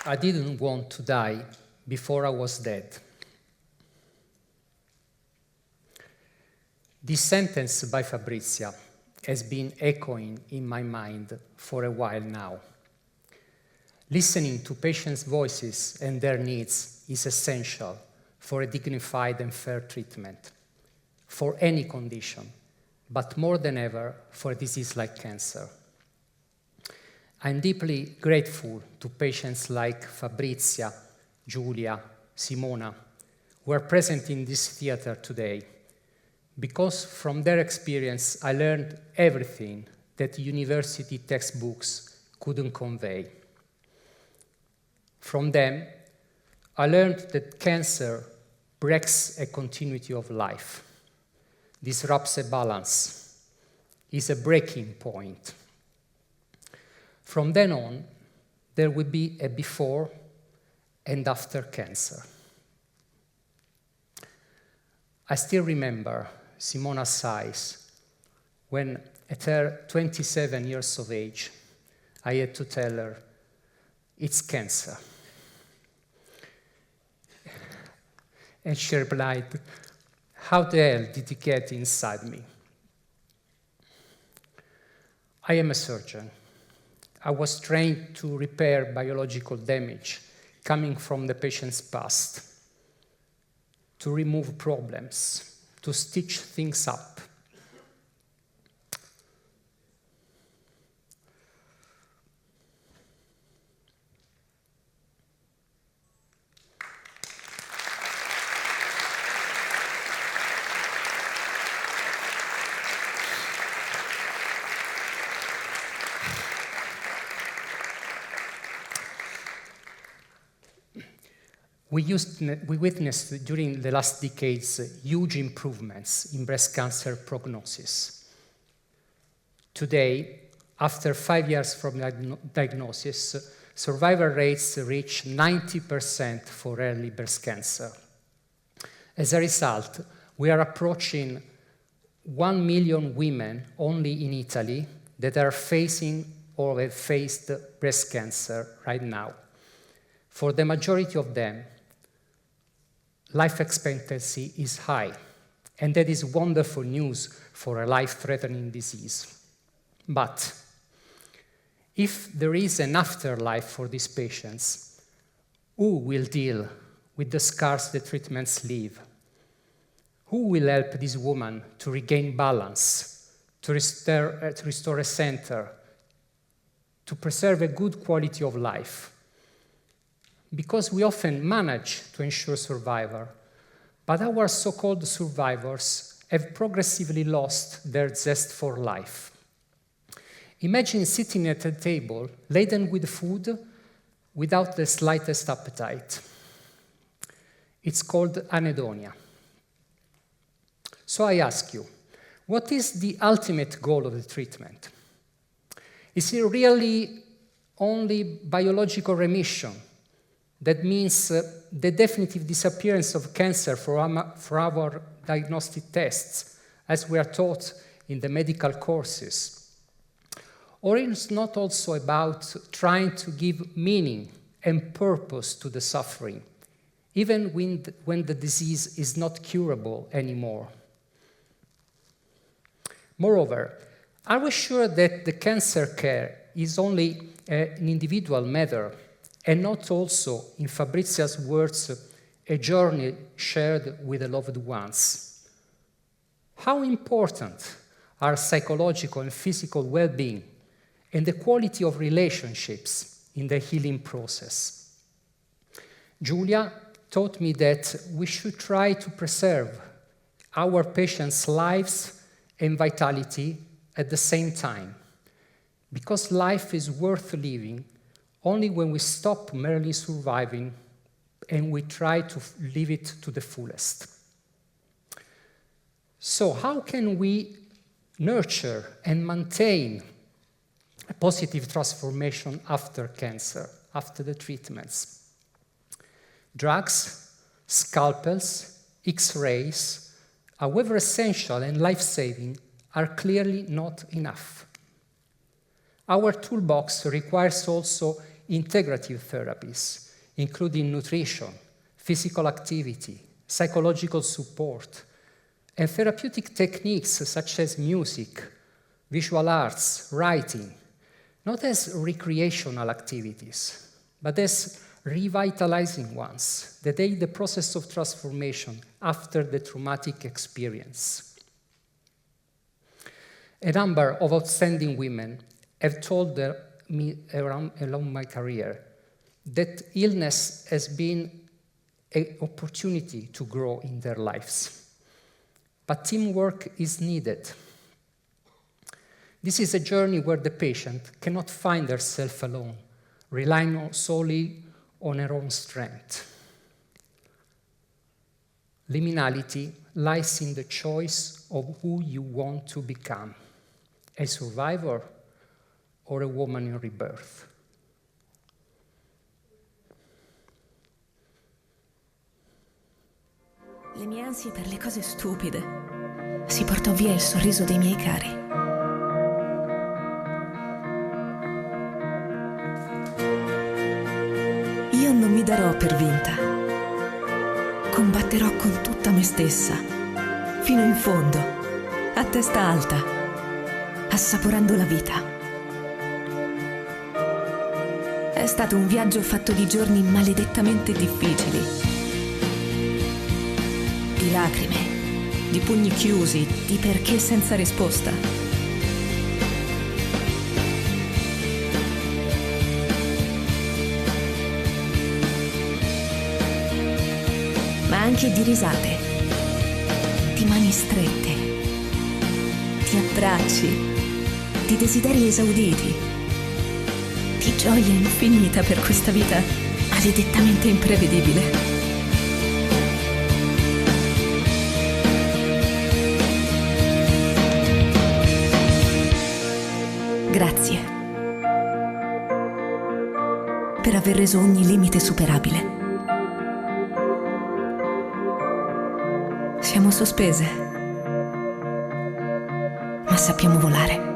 I didn't want to die before I was dead. This sentence by Fabrizia has been echoing in my mind for a while now. Listening to patients' voices and their needs is essential for a dignified and fair treatment, for any condition, but more than ever for a disease like cancer. I'm deeply grateful to patients like Fabrizia, Giulia, Simona, who are present in this theater today, because from their experience I learned everything that university textbooks couldn't convey. From them, I learned that cancer breaks a continuity of life, disrupts a balance, is a breaking point. From then on, there will be a before and after cancer. I still remember Simona's sighs when, at her 27 years of age, I had to tell her, "It's cancer." And she replied, "How the hell did it get inside me?" I am a surgeon. I was trained to repair biological damage coming from the patient's past, to remove problems, to stitch things up. We witnessed during the last decades huge improvements in breast cancer prognosis. Today, after 5 years from diagnosis, survival rates reach 90% for early breast cancer. As a result, we are approaching 1 million women only in Italy that are facing or have faced breast cancer right now. For the majority of them, life expectancy is high, and that is wonderful news for a life-threatening disease. But if there is an afterlife for these patients, who will deal with the scars the treatments leave? Who will help this woman to regain balance, to restore a center, to preserve a good quality of life? Because we often manage to ensure survival, but our so-called survivors have progressively lost their zest for life. Imagine sitting at a table laden with food without the slightest appetite. It's called anhedonia. So I ask you, what is the ultimate goal of the treatment? Is it really only biological remission? That means the definitive disappearance of cancer for our diagnostic tests, as we are taught in the medical courses. Or it's not also about trying to give meaning and purpose to the suffering, even when the disease is not curable anymore. Moreover, are we sure that the cancer care is only an individual matter, and not also, in Fabrizia's words, a journey shared with the loved ones? How important are psychological and physical well-being and the quality of relationships in the healing process? Giulia taught me that we should try to preserve our patients' lives and vitality at the same time, because life is worth living only when we stop merely surviving and we try to live it to the fullest. So how can we nurture and maintain a positive transformation after cancer, after the treatments? Drugs, scalpels, X-rays, however essential and life-saving, are clearly not enough. Our toolbox requires also integrative therapies, including nutrition, physical activity, psychological support, and therapeutic techniques such as music, visual arts, writing, not as recreational activities, but as revitalizing ones that aid the process of transformation after the traumatic experience. A number of outstanding women have told me along my career that illness has been an opportunity to grow in their lives. But teamwork is needed. This is a journey where the patient cannot find herself alone, relying solely on her own strength. Liminality lies in the choice of who you want to become, a survivor or a woman in rebirth. Le mie ansie per le cose stupide si portò via il sorriso dei miei cari. Io non mi darò per vinta. Combatterò con tutta me stessa, fino in fondo, a testa alta, assaporando la vita. È stato un viaggio fatto di giorni maledettamente difficili, di lacrime, di pugni chiusi, di perché senza risposta. Ma anche di risate, di mani strette, di abbracci, di desideri esauditi, di gioia infinita per questa vita maledettamente imprevedibile. Grazie per aver reso ogni limite superabile. Siamo sospese, ma sappiamo volare.